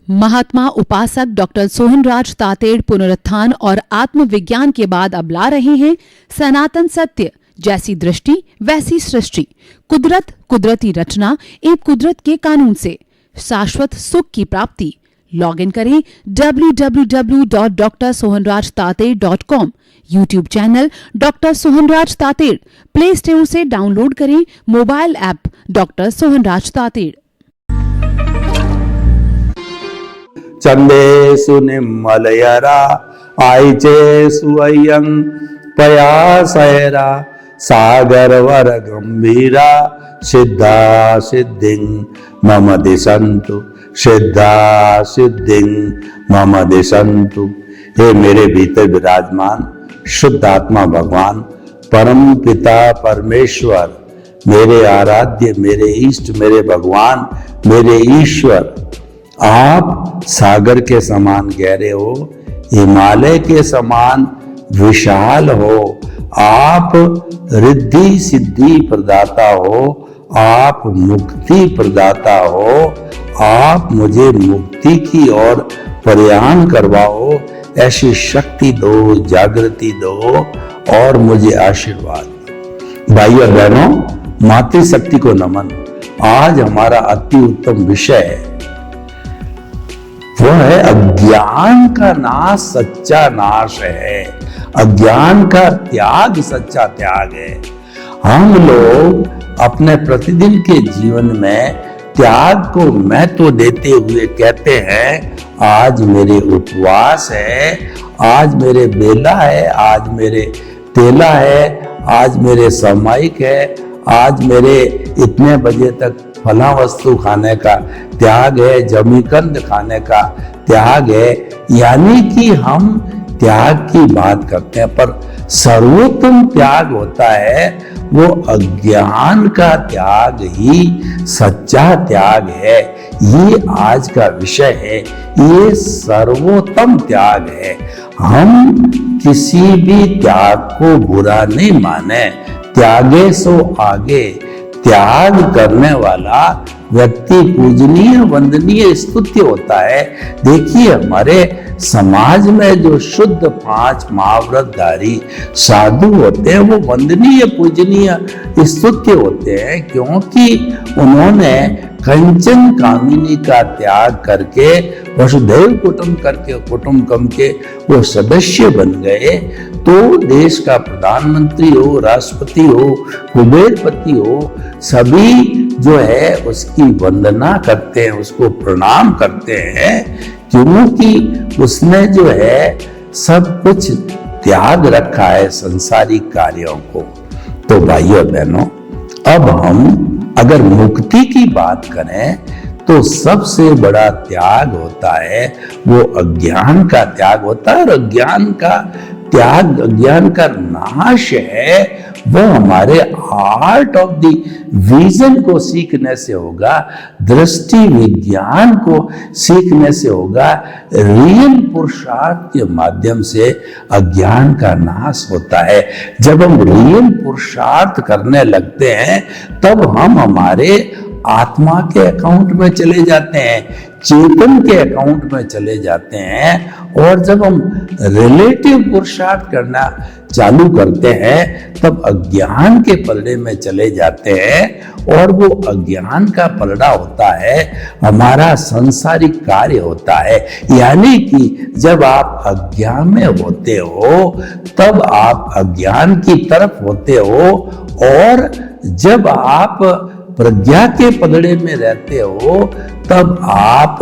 महात्मा उपासक डॉक्टर सोहनराज तातेड़ पुनरुत्थान और आत्मविज्ञान के बाद अब ला रहे हैं सनातन सत्य, जैसी दृष्टि वैसी सृष्टि, कुदरत, कुदरती रचना एवं कुदरत के कानून से शाश्वत सुख की प्राप्ति। लॉग इन करें www.drsohanrajtated.com, YouTube channel doctor Sohanraj Tated, play store से डाउनलोड करें mobile app doctor Sohanraj Tated. चंदेषु निम्मलयरा आइचेषु अय्यं पयासयरा सागरवर गंभीरा सिद्धा सिद्धिं मम दिशन्तु, सिद्धा सिद्धिं मम दिशन्तु। हे मेरे भीतर विराजमान शुद्ध आत्मा भगवान परम पिता परमेश्वर, मेरे आराध्य, मेरे इष्ट, मेरे भगवान, मेरे ईश्वर, आप सागर के समान गहरे हो, हिमालय के समान विशाल हो, आप रिद्धि सिद्धि प्रदाता हो, आप मुक्ति प्रदाता हो, आप मुझे मुक्ति की ओर प्रयाण करवाओ, ऐसी शक्ति दो, जागृति दो और मुझे आशीर्वाद। भाइयों और बहनों, मातृशक्ति को नमन। आज हमारा अति उत्तम विषय है, वो है अज्ञान का नाश सच्चा नाश है, अज्ञान का त्याग सच्चा त्याग है। हम लोग अपने प्रतिदिन के जीवन में त्याग को महत्व देते हुए कहते हैं, आज मेरे उपवास है, आज मेरे बेला है, आज मेरे तेला है, आज मेरे सामायिक है, आज मेरे इतने बजे तक फला वस्तु खाने का त्याग है, जमीकंद खाने का त्याग है। यानी कि हम त्याग की बात करते हैं, पर सर्वोत्तम त्याग होता है वो अज्ञान का त्याग ही सच्चा त्याग है। ये आज का विषय है, ये सर्वोत्तम त्याग है। हम किसी भी त्याग को बुरा नहीं माने, त्यागे सो आगे। त्याग करने वाला व्यक्ति पूजनीय वंदनीय स्तुत्य होता है। देखिए, हमारे समाज में जो शुद्ध 5 महाव्रतधारी साधु होते हैं वो वंदनीय पूजनीय स्तुत्य होते हैं, क्योंकि उन्होंने कंचन कामिनी का त्याग करके वसुधैव कुटुंबकम के वो सदस्य बन गए। तो देश का प्रधानमंत्री हो, राष्ट्रपति हो, कुबेरपति हो, सभी जो है उसकी वंदना करते हैं, उसको प्रणाम करते हैं, क्योंकि उसने जो है सब कुछ त्याग रखा है संसारिक कार्यों को। तो भाइयों बहनों, अब हम अगर मुक्ति की बात करें तो सबसे बड़ा त्याग होता है वो अज्ञान का त्याग होता है। और अज्ञान का त्याग, अज्ञान का नाश है, वो हमारे आर्ट ऑफ द विजन को सीखने से होगा, दृष्टि विज्ञान को सीखने से होगा। रियल पुरुषार्थ के माध्यम से अज्ञान का नाश होता है। जब हम रियल पुरुषार्थ करने लगते हैं तब हम हमारे आत्मा के अकाउंट में चले जाते हैं, चेतन के अकाउंट में चले जाते हैं। और जब हम रिलेटिव पुरुषार्थ करना चालू करते हैं तब अज्ञान के पलड़े में चले जाते हैं। और वो अज्ञान का पलड़ा होता है हमारा सांसारिक कार्य होता है। यानी कि जब आप अज्ञान में होते हो तब आप अज्ञान की तरफ होते हो, और जब आप प्रज्ञा के पलड़े में रहते हो तब आप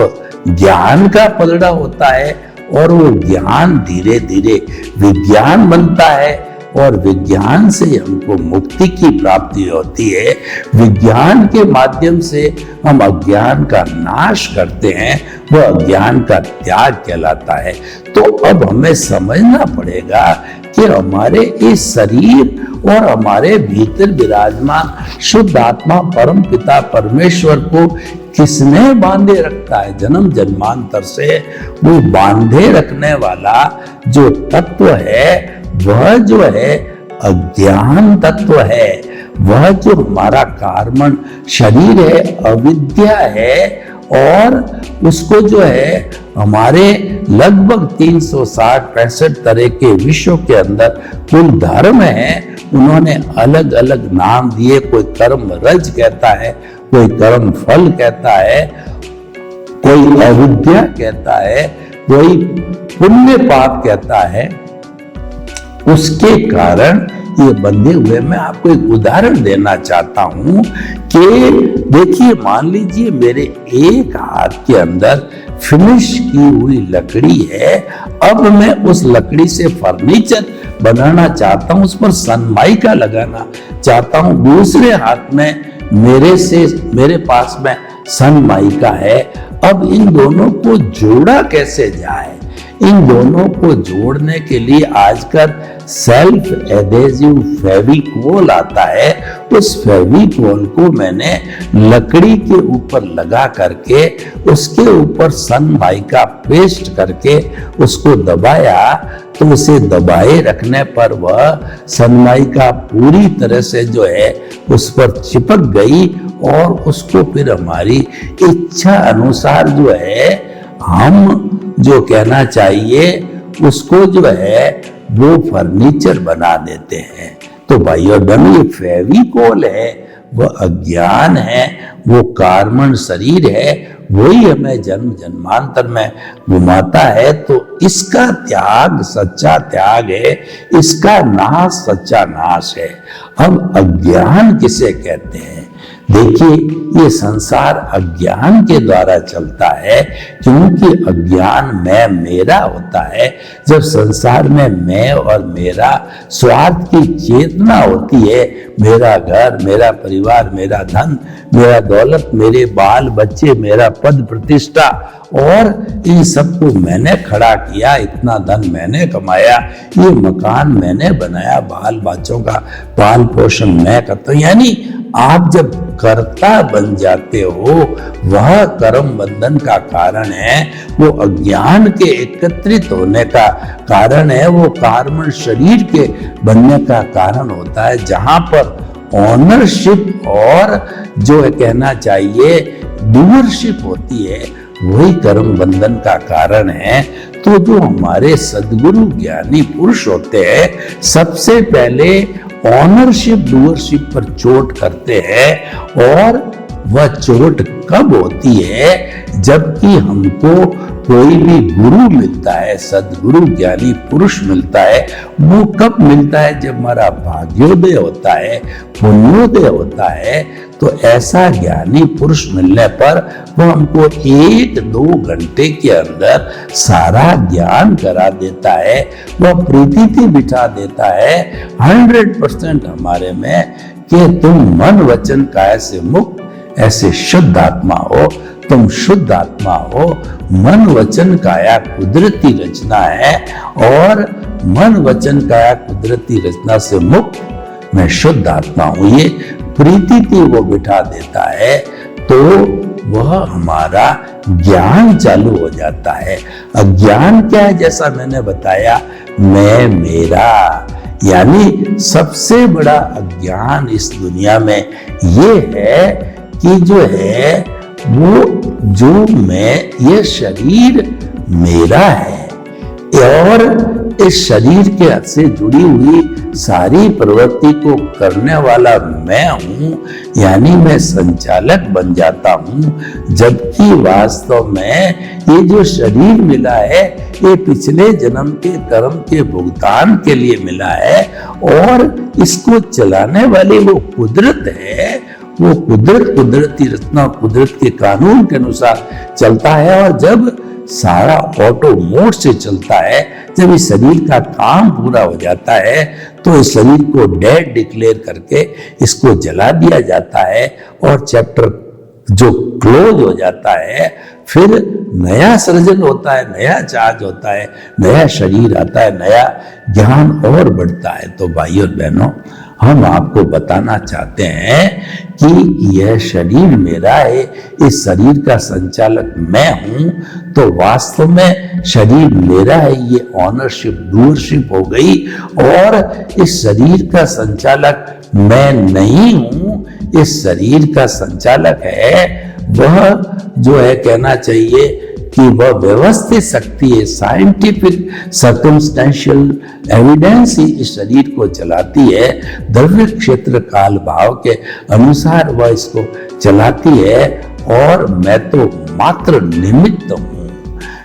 ज्ञान का पलड़ा होता है, और वो ज्ञान धीरे धीरे विज्ञान बनता है, और विज्ञान से हमको मुक्ति की प्राप्ति होती है। विज्ञान के माध्यम से हम अज्ञान का नाश करते हैं, वो अज्ञान का त्याग कहलाता है। तो अब हमें समझना पड़ेगा कि हमारे इस शरीर और हमारे भीतर विराजमान शुद्ध आत्मा परम पिता परमेश्वर को किसने बांधे रखता है। जन्म जन्मांतर से वो बांधे रखने वाला जो तत्व है वह जो है अज्ञान तत्व है। वह जो हमारा कार्बन शरीर है, अविद्या है, और उसको जो है हमारे लगभग 360-65 तरह के विश्व के अंदर कुल धर्म है, उन्होंने अलग अलग नाम दिए। कोई कर्म रज कहता है, कोई कर्म फल कहता है, कोई अविद्या कहता है, कोई पुण्य पाप कहता है। उसके कारण ये बंधे हुए, मैं आपको एक उदाहरण देना चाहता हूं कि देखिए, मान लीजिए मेरे एक हाथ के अंदर फिनिश की हुई लकड़ी है। अब मैं उस लकड़ी से फर्नीचर बनाना चाहता हूं, उस पर सनमाइका लगाना चाहता हूं। दूसरे हाथ में मेरे पास में सनमाइका है। अब इन दोनों को जोड़ा कैसे जाए? इन दोनों को जोड़ने के लिए आजकल सेल्फ एडेसिव फेविकोल आता है। उस फेविकोल को मैंने लकड़ी के ऊपर लगा करके उसके ऊपर सनमाइका पेस्ट करके उसको दबाया, तो उसे दबाए रखने पर वह सनमाइका पूरी तरह से जो है उस पर चिपक गई और उसको फिर हमारी इच्छा अनुसार जो है हम जो कहना चाहिए उसको जो है वो फर्नीचर बना देते हैं। तो भाइयों और बहनों, ये फेविकोल है, वह अज्ञान है, वो कार्बन शरीर है, वही हमें जन्म जन्मांतर में घुमाता है। तो इसका त्याग सच्चा त्याग है, इसका नाश सच्चा नाश है। अब अज्ञान किसे कहते हैं? देखिए, ये संसार अज्ञान के द्वारा चलता है, क्योंकि अज्ञान मैं मेरा होता है। जब संसार में मैं और मेरा स्वार्थ की चेतना होती है, मेरा घर, मेरा परिवार, मेरा धन, मेरा दौलत, मेरे बाल बच्चे, मेरा पद प्रतिष्ठा, और इन सबको मैंने खड़ा किया, इतना धन मैंने कमाया, ये मकान मैंने बनाया, बाल बच्चों का पाल पोषण मैं करता हूं। यानी आप जब कर्ता बन जाते हो, वह कर्म बंधन का कारण है, वो अज्ञान के एकत्रित होने का कारण है, वो कार्बन शरीर के बनने का कारण होता है। जहां पर ऑनरशिप और जो है कहना चाहिए डूअरशिप होती है, वही कर्म बंधन का कारण है। तो जो हमारे सद्गुरु ज्ञानी पुरुष होते हैं, सबसे पहले ऑनरशिप डूअरशिप पर चोट करते हैं। और वह चोट कब होती है? जबकि हमको कोई भी गुरु मिलता है, सद्गुरु ज्ञानी पुरुष मिलता है, वो कब मिलता है? जब हमारा भाग्योदय होता है, पुण्योदय होता है। तो ऐसा ज्ञानी पुरुष मिलने पर वो हमको 1-2 घंटे के अंदर सारा ज्ञान करा देता है, वह प्रीति बिठा देता है 100% हमारे में कि तुम मन वचन काया से मुक्त, ऐसे शुद्ध आत्मा हो, तुम शुद्ध आत्मा हो। मन वचन काया कुदरती रचना है, और मन वचन काया कुदरती रचना से मुक्त मैं शुद्ध आत्मा हूं, ये प्रीति वो बिठा देता है। तो वह हमारा ज्ञान चालू हो जाता है। अज्ञान क्या है? जैसा मैंने बताया, मैं मेरा, यानी सबसे बड़ा अज्ञान इस दुनिया में ये है कि जो है वो जो मैं, ये शरीर मेरा है, और इस शरीर के हाथ से जुड़ी हुई सारी प्रवृत्ति को करने वाला मैं हूं, यानी मैं संचालक बन जाता हूं। जबकि वास्तव में ये जो शरीर मिला है, ये पिछले जन्म के कर्म के भुगतान के लिए मिला है, और इसको चलाने वाली वो कुदरत है। वो कुदरत कुदरती रचना, कुदरत के कानून के अनुसार चलता है। और जब सारा ऑटो मोड से चलता है, जब इस शरीर का काम पूरा हो जाता है, तो इस शरीर को डेड डिक्लेयर करके इसको जला दिया जाता है, और चैप्टर जो क्लोज हो जाता है, फिर नया सृजन होता है, नया चार्ज होता है, नया शरीर आता है, नया ज्ञान और बढ़ता है। तो भाइयों और बहनों, हम आपको बताना चाहते हैं कि यह शरीर मेरा है, इस शरीर का संचालक मैं हूं। तो वास्तव में शरीर मेरा है, ये ऑनरशिप डूअरशिप हो गई, और इस शरीर का संचालक मैं नहीं हूं, इस शरीर का संचालक है वह जो है कहना चाहिए कि वह व्यवस्थित शक्ति है, साइंटिफिक सर्कमस्टेंशियल एविडेंस ही इस शरीर को चलाती है। द्रव्य क्षेत्र काल भाव के अनुसार वह इसको चलाती है और मैं तो मात्र निमित्त हूं।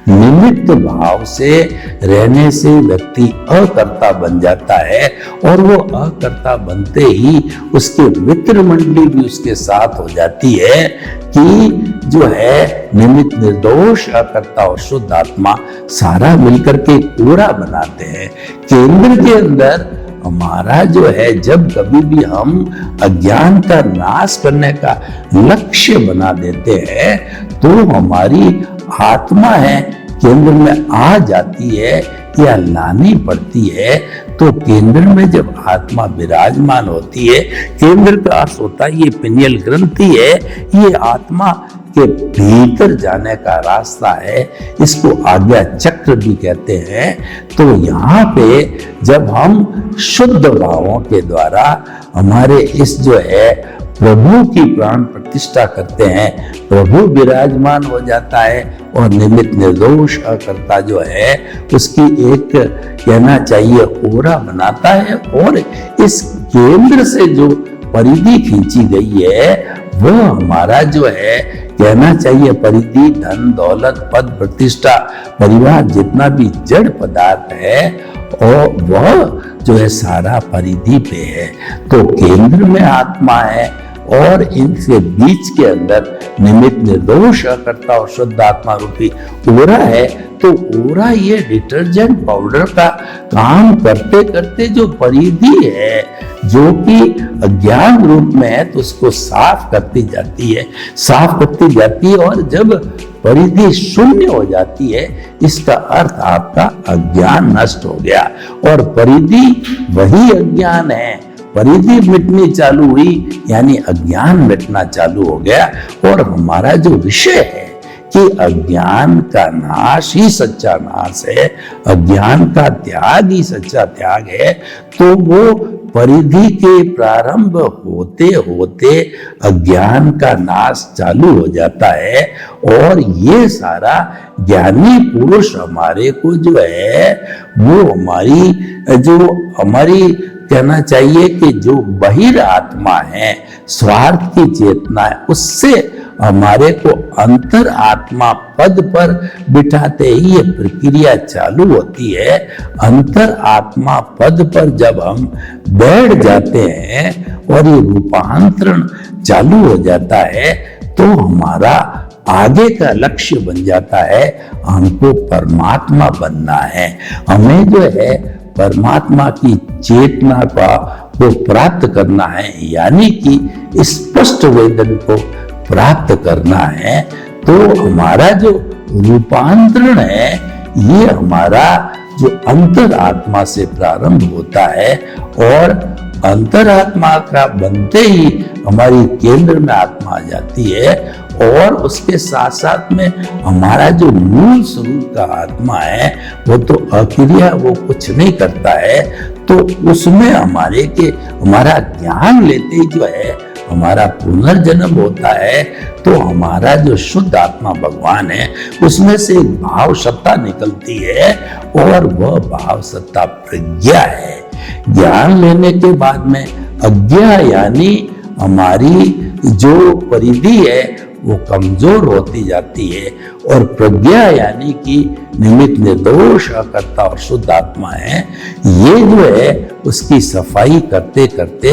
निमित्त भाव से रहने से व्यक्ति अकर्ता बन जाता है और वो अकर्ता बनते ही उसके मित्र मंडली भी उसके साथ हो जाती है कि जो है निमित्त निर्दोष अकर्ता और शुद्ध आत्मा सारा मिलकर के पूरा बनाते हैं। केंद्र के अंदर हमारा जो है जब कभी भी हम अज्ञान का नाश करने का लक्ष्य बना देते हैं तो हमारी आत्मा है केंद्र में आ जाती है या लानी पड़ती है। तो केंद्र में जब आत्मा विराजमान होती है, केंद्र का अर्थ होता है ये पिनियल ग्रंथि है, ये आत्मा के भीतर जाने का रास्ता है, इसको आज्ञा चक्र भी कहते हैं। तो यहाँ पे जब हम शुद्ध भावों के द्वारा हमारे इस जो है प्रभु की प्राण प्रतिष्ठा करते हैं, प्रभु विराजमान हो जाता है और निमित्त निर्दोष अकर्ता जो है उसकी एक कहना चाहिए ओरा बनाता है। और इस केंद्र से जो परिधि खींची गई है वो हमारा जो है कहना चाहिए परिधि धन दौलत पद प्रतिष्ठा परिवार जितना भी जड़ पदार्थ है और वह जो है सारा परिधि पे है। तो केंद्र में आत्मा है और इनके बीच के अंदर निमित्त निर्दोष अकर्ता और शुद्ध आत्मा रूपी ओरा है। तो ओरा ये डिटर्जेंट पाउडर का काम करते करते जो परिधि है जो कि अज्ञान रूप में है तो उसको साफ करती जाती है, साफ करती जाती है। और जब परिधि शून्य हो जाती है इसका अर्थ आपका अज्ञान नष्ट हो गया और परिधि वही अज्ञान है। परिधि मिटनी चालू हुई यानी अज्ञान मिटना चालू हो गया। और हमारा जो विषय है कि अज्ञान का नाश ही सच्चा नाश है, अज्ञान का त्याग ही सच्चा त्याग है। तो वो परिधि के प्रारंभ होते होते अज्ञान का नाश चालू हो जाता है और ये सारा ज्ञानी पुरुष हमारे को जो है वो हमारी कहना चाहिए कि जो बहिर आत्मा है स्वार्थ की चेतना है उससे हमारे को अंतर आत्मा पद पर बिठाते ही ये प्रक्रिया चालू होती है। अंतर आत्मा पद पर जब हम बैठ जाते हैं और ये रूपांतरण चालू हो जाता है तो हमारा आगे का लक्ष्य बन जाता है हमको परमात्मा बनना है। हमें जो है परमात्मा की चेतना का को प्राप्त करना है यानी कि स्पष्ट वेदन को प्राप्त करना है। तो हमारा जो रूपांतरण है ये हमारा जो अंतर आत्मा से प्रारंभ होता है और अंतरात्मा का बनते ही हमारी केंद्र में आत्मा आ जाती है और उसके साथ साथ में हमारा जो मूल स्वरूप का आत्मा है वो तो अक्रिया, वो कुछ नहीं करता है। तो उसमें हमारा ज्ञान लेते ही जो है हमारा पुनर्जन्म होता है। तो हमारा जो शुद्ध आत्मा भगवान है उसमें से एक भाव सत्ता निकलती है और वह भाव सत्ता प्रज्ञा है। ज्ञान लेने के बाद में अज्ञा यानी हमारी जो परिधि है वो कमजोर होती जाती है और प्रज्ञा यानी कि निमित्त निर्दोष अकर्ता और शुद्ध आत्मा है। ये जो है उसकी सफाई करते करते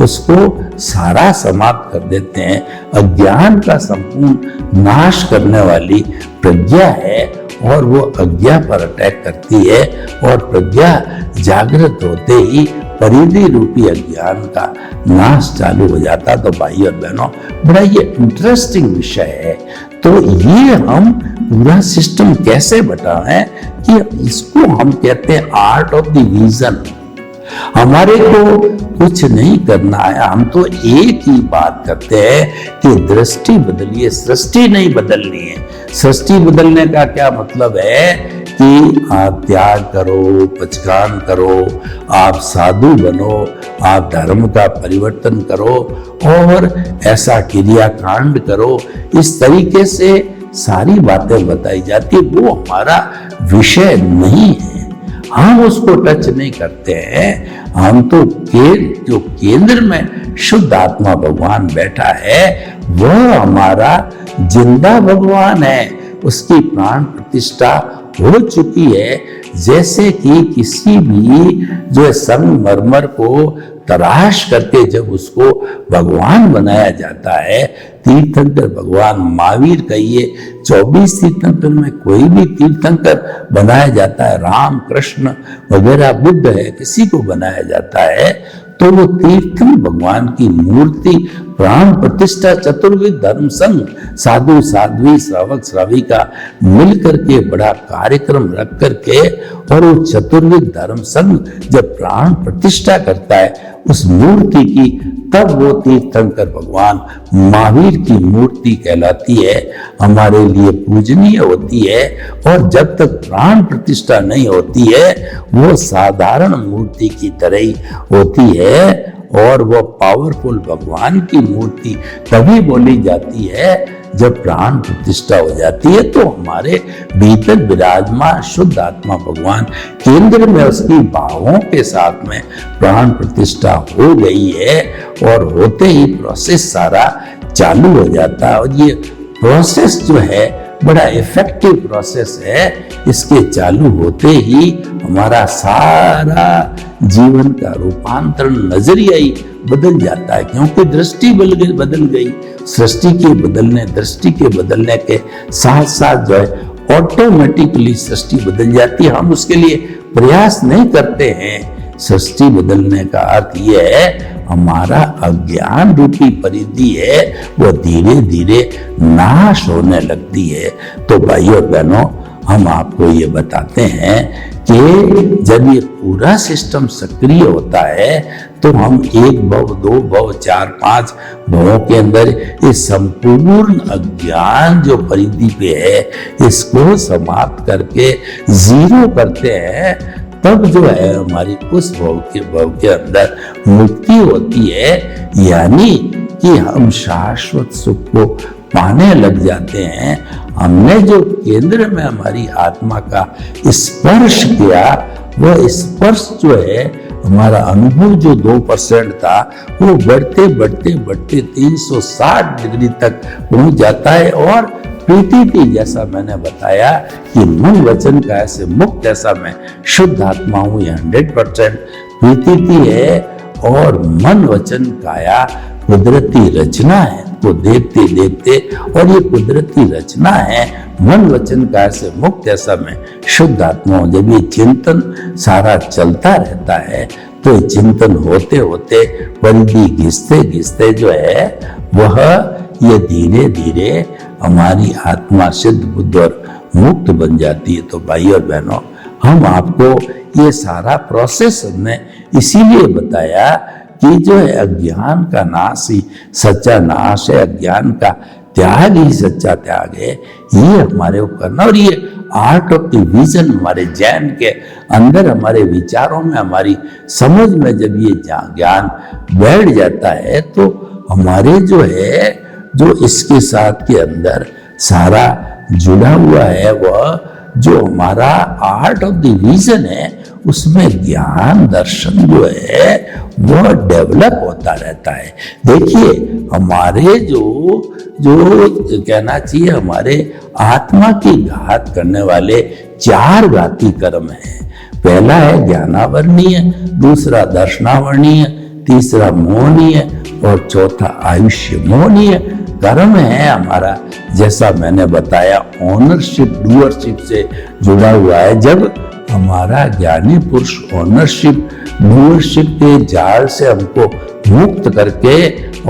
उसको सारा समाप्त कर देते हैं। अज्ञान का संपूर्ण नाश करने वाली प्रज्ञा है और वो अज्ञा पर अटैक करती है और प्रज्ञा जागृत होते ही परिधि रूपी अज्ञान का नाश चालू हो जाता। तो भाई और बहनों बड़ा ये इंटरेस्टिंग विषय है। तो ये हम पूरा सिस्टम कैसे बताएं कि इसको हम कहते हैं आर्ट ऑफ द विजन। हमारे को कुछ नहीं करना है, हम तो एक ही बात करते हैं कि दृष्टि बदलिए, सृष्टि नहीं बदलनी है। सृष्टि बदलने का क्या मतलब है कि आप त्याग करो, पचकान करो, आप साधु बनो, आप धर्म का परिवर्तन करो और ऐसा क्रियाकांड करो, इस तरीके से सारी बातें बताई जाती है। वो हमारा विषय नहीं है, हम उसको टच नहीं करते हैं। हम तो जो केंद्र में शुद्ध आत्मा भगवान बैठा है वह हमारा जिंदा भगवान है, उसकी प्राण प्रतिष्ठा हो चुकी है। जैसे कि किसी भी जो संगमरमर को तराश करके जब उसको भगवान बनाया जाता है, तीर्थंकर भगवान महावीर कहिए, 24 तीर्थंकर में कोई भी तीर्थंकर बनाया जाता है, राम कृष्ण वगैरह बुद्ध है, किसी को बनाया जाता है तो वो तीर्थन भगवान की मूर्ति प्राण प्रतिष्ठा चतुर्विध धर्म संघ साधु साध्वी श्रावक श्राविका मिलकर के बड़ा कार्यक्रम रख करके और वो चतुर्विध धर्म संघ जब प्राण प्रतिष्ठा करता है उस मूर्ति की, तब वो तीर्थंकर भगवान महावीर की मूर्ति कहलाती है, हमारे लिए पूजनीय होती है। और जब तक प्राण प्रतिष्ठा नहीं होती है वो साधारण मूर्ति की तरह ही होती है और वो पावरफुल भगवान की मूर्ति तभी बोली जाती है जब प्राण प्रतिष्ठा हो जाती है। तो हमारे भीतर विराजमान शुद्ध आत्मा भगवान केंद्र में उसकी भावों के साथ में प्राण प्रतिष्ठा हो गई है और होते ही प्रोसेस सारा चालू हो जाता है। और ये प्रोसेस जो है बड़ा इफेक्टिव प्रोसेस है, इसके चालू होते ही हमारा सारा जीवन का रूपांतरण नजरिया ही बदल जाता है, क्योंकि दृष्टि बदल गई। सृष्टि के बदलने, दृष्टि के बदलने के साथ साथ जो है ऑटोमेटिकली सृष्टि बदल जाती है। हम उसके लिए प्रयास नहीं करते हैं। सृष्टि बदलने का अर्थ यह है हमारा अज्ञान रूपी परिधि है वो धीरे धीरे नाश होने लगती है। तो भाइयों और बहनों, हम आपको ये बताते हैं कि जब ये पूरा सिस्टम सक्रिय होता है तो हम 1 भव 2 भव 4 5 भवों के अंदर इस संपूर्ण अज्ञान जो परिधि पे है इसको समाप्त करके जीरो करते हैं, तब जो है हमारी उस भव के अंदर मुक्ति होती है। यानी कि हम शाश्वत सुख को पाने लग जाते हैं। हमने जो केंद्र में हमारी आत्मा का स्पर्श किया, वह स्पर्श जो है हमारा अनुभव जो 2% था वो बढ़ते बढ़ते बढ़ते 360 डिग्री तक पहुंच जाता है। और प्रीति जैसा मैंने बताया कि मन वचन काया से मुक्त, ऐसा मैं शुद्ध आत्मा हूं, ये 100% प्रीति है। और मन वचन काया कुदरती रचना है, तो देखते देखते, और ये कुदरती रचना है मन वचन काया से मुक्त, ऐसा मैं शुद्ध आत्मा हूं। जब ये चिंतन सारा चलता रहता है तो चिंतन होते होते परिधि घिसते घिसते जो है वह ये धीरे धीरे हमारी आत्मा सिद्ध बुद्ध और मुक्त बन जाती है। तो भाई और बहनों, हम आपको ये सारा प्रोसेस हमने इसीलिए बताया कि जो है अज्ञान का नाश ही सच्चा नाश है, अज्ञान का त्याग ही सच्चा त्याग है। ये हमारे ऊपर, और ये आर्ट ऑफ द विजन हमारे जैन के अंदर, हमारे विचारों में, हमारी समझ में जब ये ज्ञान बैठ जाता है तो हमारे जो है जो इसके साथ के अंदर सारा जुड़ा हुआ है, वह जो हमारा आर्ट ऑफ द विजन है उसमें ज्ञान दर्शन जो है वह डेवलप होता रहता है। देखिए, हमारे जो कहना चाहिए हमारे आत्मा की घात करने वाले 4 घाती कर्म हैं। पहला है ज्ञानावरणीय, दूसरा दर्शनावरणीय, तीसरा मोहनीय और चौथा आयुष्य मोहनीय कर्म है हमारा। जैसा मैंने बताया, ओनरशिप डूअरशिप से जुड़ा हुआ है। जब हमारा ज्ञानी पुरुष ओनरशिप डूअरशिप के जाल से हमको मुक्त करके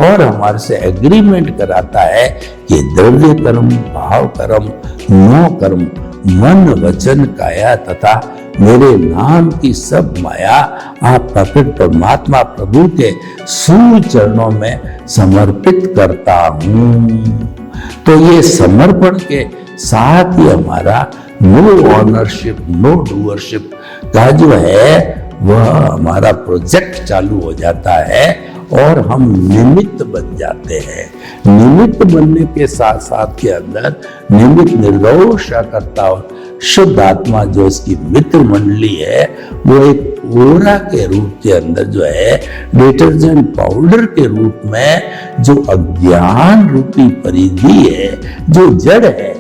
और हमारे से एग्रीमेंट कराता है कि द्रव्य कर्म, भाव कर्म, नो कर्म, मन वचन काया तथा मेरे नाम की सब माया आप प्रकट परमात्मा प्रभु के सूर्य चरणों में समर्पित करता हूं। तो ये समर्पण के साथ ही हमारा नो ऑनरशिप नो डूअरशिप का जो है वह हमारा प्रोजेक्ट चालू हो जाता है और हम निमित्त बन जाते हैं। निमित्त बनने के साथ साथ के अंदर निमित्त निर्दोषकर्ता और शुद्ध आत्मा जो इसकी मित्र मंडली है वो एक ओरा के रूप के अंदर जो है डिटर्जेंट पाउडर के रूप में जो अज्ञान रूपी परिधि है जो जड़ है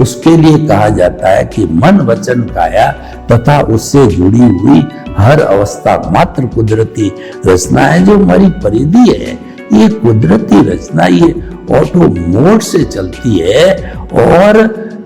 उसके लिए कहा जाता है कि मन वचन काया तथा उससे जुड़ी हुई हर अवस्था मात्र कुदरती रचना है। जो हमारी परिधि है ये कुदरती रचना ये ऑटो मोड से चलती है और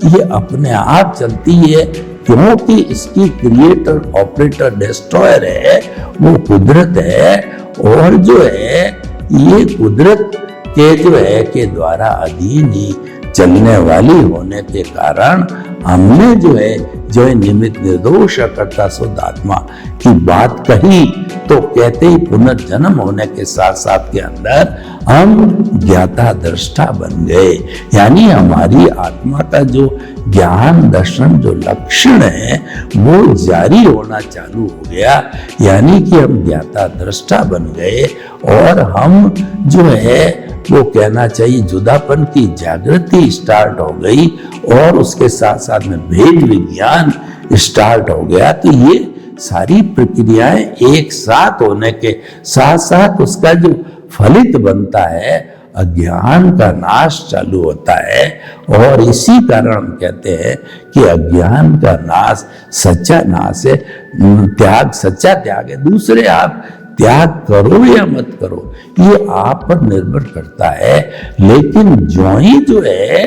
ये अपने आप चलती है क्योंकि इसकी क्रिएटर ऑपरेटर डिस्ट्रॉयर है वो कुदरत है। और जो है ये कुदरत के जो है के द्वारा अधीन ही चलने वाली होने के कारण हमने जो है निमित्त निर्दोष करता शुद्ध आत्मा की बात कही तो कहते ही पुनर्जन्म होने के साथ साथ के अंदर हम ज्ञाता दृष्टा बन गए। यानी हमारी आत्मा का जो ज्ञान दर्शन जो लक्षण है वो जारी होना चालू हो गया। यानी कि हम ज्ञाता दृष्टा बन गए और हम जो है वो कहना चाहिए जुदापन की जागृति स्टार्ट हो गई और उसके साथ साथ में भेद विज्ञान स्टार्ट हो गया। तो ये सारी प्रक्रियाएं एक साथ होने के साथ साथ उसका जो फलित बनता है अज्ञान का नाश चालू होता है। और इसी कारण हम कहते हैं कि अज्ञान का नाश सच्चा नाश है, त्याग सच्चा त्याग है। दूसरे आप त्याग करो या मत करो ये आप पर निर्भर करता है। लेकिन जो ही जो है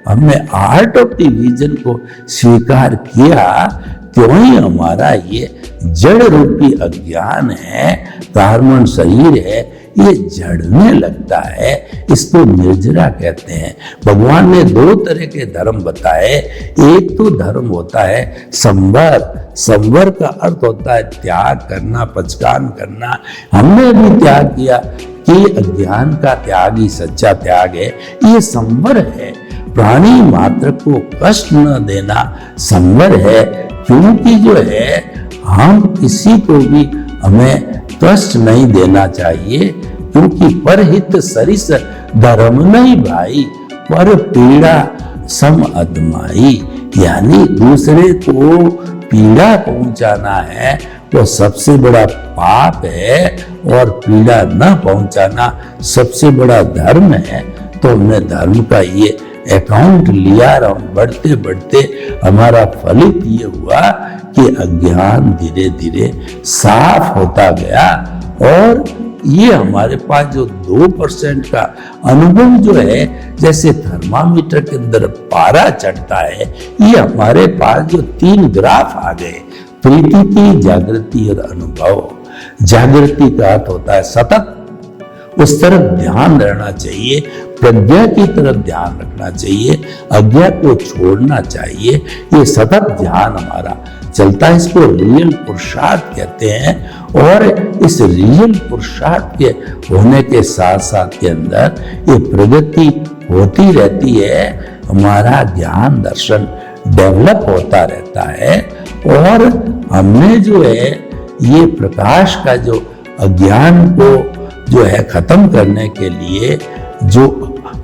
हमने आर्ट ऑफ डिवीजन को स्वीकार किया क्यों ही हमारा ये जड़ रूपी अज्ञान है कार्बन शरीर है ये जड़ने लगता है। इसको निर्जरा कहते हैं। भगवान ने दो तरह के धर्म बताए। एक तो धर्म होता है संवर। संवर का अर्थ होता है त्याग करना पचकान करना। हमने भी त्याग किया कि अज्ञान का त्याग ही सच्चा त्याग है। ये संवर है। प्राणी मात्र को कष्ट न देना संवर है। क्योंकि जो है हम किसी को भी हमें कष्ट नहीं देना चाहिए क्योंकि परहित सरिस धर्म नहीं भाई पर पीड़ा सम अदमाई। यानी दूसरे को पीड़ा पहुंचाना है वो सबसे बड़ा पाप है और पीड़ा न पहुंचाना सबसे बड़ा धर्म है। तो हमने धर्म का ये अकाउंट लिया और बढ़ते बढ़ते हमारा फलित ये हुआ कि अज्ञान धीरे धीरे साफ होता गया और ये हमारे पास जो 2% का अनुभव जो है जैसे थर्मामीटर के अंदर पारा चढ़ता है ये हमारे पास जो 3 ग्राफ आ गए प्रीति की जागृति और अनुभव। जागृति का अर्थ होता है सतत उस तरफ ध्यान रहना चाहिए प्रज्ञा की तरफ ध्यान रखना चाहिए अज्ञा को छोड़ना चाहिए। ये सतत ध्यान हमारा चलता है। इसको रियल पुरुषार्थ कहते हैं। और इस रियल पुरुषार्थ के होने के साथ साथ के अंदर ये प्रगति होती रहती है। हमारा ज्ञान दर्शन डेवलप होता रहता है और हमने जो है ये प्रकाश का जो अज्ञान को जो है खत्म करने के लिए जो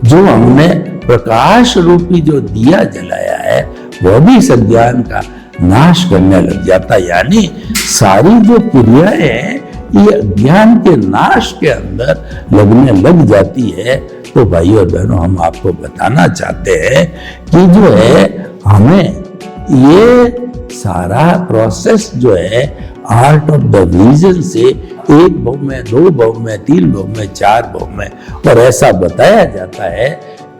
हमने प्रकाश रूपी जो दिया जलाया है वह भी इस अज्ञान का नाश करने लग जाता। यानी सारी जो क्रियाएं हैं ये अज्ञान के नाश के अंदर लगने लग जाती है। तो भाइयों और बहनों हम आपको बताना चाहते हैं कि जो है हमें ये सारा प्रोसेस जो है आर्ट ऑफ द विजन से 1 भव में 2 भव में 3 भव में 4 भव में और ऐसा बताया जाता है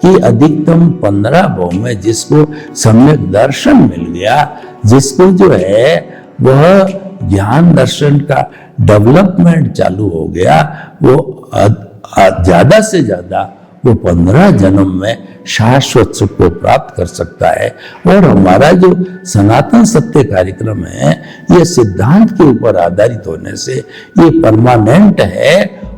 कि अधिकतम 15 भव में जिसको सम्यक दर्शन मिल गया जिसको जो है वह ज्ञान दर्शन का डेवलपमेंट चालू हो गया वो ज्यादा से ज्यादा वो 15 जन्म में शाश्वत सुख को प्राप्त कर सकता है। और हमारा जो सनातन सत्य कार्यक्रम है ये सिद्धांत के ऊपर आधारित होने से ये परमानेंट है।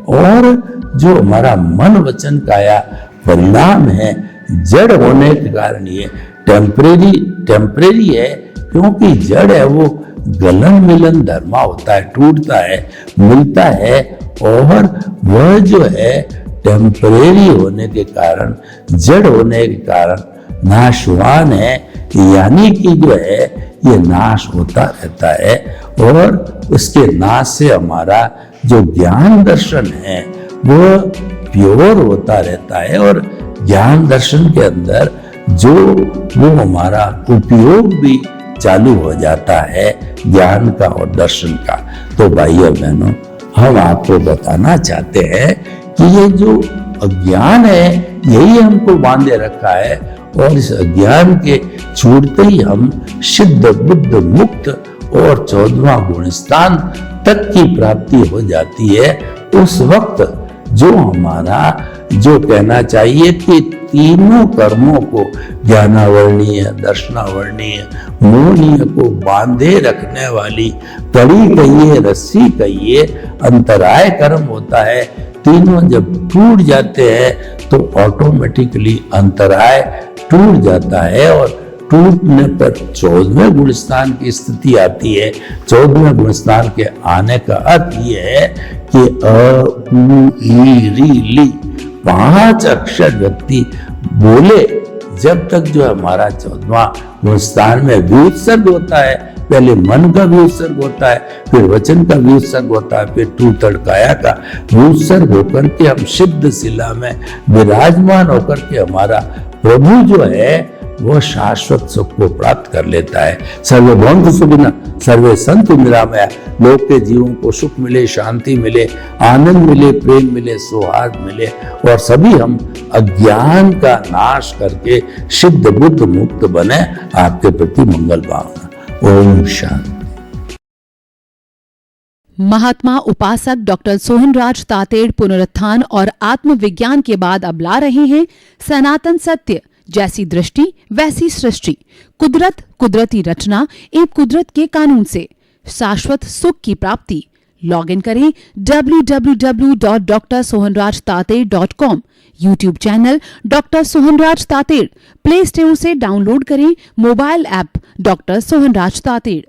और जो हमारा मन वचन काया परिणाम है जड़ होने के कारण ये टेम्परेरी है, क्योंकि जड़ है वो गलन मिलन धर्मा होता है, टूटता है, मिलता है, और वह जो है टेम्परेरी होने के कारण, जड़ होने के कारण नाशवान है, यानी कि जो है ये नाश होता रहता है। और उसके नाश से हमारा जो ज्ञान दर्शन है वो प्योर होता रहता है, और ज्ञान दर्शन के अंदर जो वो हमारा उपयोग भी चालू हो जाता है ज्ञान का और दर्शन का। तो भाइयों बहनों, हम आपको बताना चाहते हैं कि ये जो अज्ञान है यही हमको बांधे रखा है, और इस अज्ञान के छूटते ही हम सिद्ध बुद्ध मुक्त और 14वां गुण स्थान तक की प्राप्ति हो जाती है। उस वक्त जो हमारा जो कहना चाहिए कि तीनों कर्मों को, ज्ञानावर्णीय, दर्शनावर्णीय, मोहनीय को बांधे रखने वाली कड़ी कहिए, रस्सी कहिए, अंतराय कर्म होता है। तीनों जब टूट जाते हैं तो ऑटोमेटिकली अंतराय टूट जाता है, और टूटने पर 14वें गुण स्थान की स्थिति आती है। 14वें गुण स्थान के आने का अर्थ ये है कि अ, उ, ई, री, ली 5 अक्षर व्यक्ति बोले जब तक जो हमारा 14वां गुण स्थान में व्युत्सर्ग होता है। पहले मन का व्युत्सर्ग होता है, फिर वचन का व्युत्सर्ग होता है, फिर तू तड़काया का व्युत्सर्ग होकर के हम सिद्ध शिला में विराजमान होकर के हमारा प्रभु जो है वो शाश्वत सुख को प्राप्त कर लेता है। सर्वे भवन्तु सुखिनः, सर्वे सन्तु निरामया। लोग के जीवों को सुख मिले, शांति मिले, आनंद मिले, प्रेम मिले, सौहार्द मिले, और सभी हम अज्ञान का नाश करके सिद्ध बुद्ध मुक्त बने। आपके प्रति मंगल भावना। ओम शांति। महात्मा उपासक डॉक्टर सोहनराज तातेड़ पुनरुत्थान और आत्मविज्ञान के बाद अब ला रहे हैं सनातन सत्य, जैसी दृष्टि वैसी सृष्टि, कुदरत, कुदरती रचना एवं कुदरत के कानून से शाश्वत सुख की प्राप्ति। लॉग इन करें www.drsohanrajtated.com, YouTube channel doctor Sohanraj Tated, play store से डाउनलोड करें mobile app doctor Sohanraj Tated.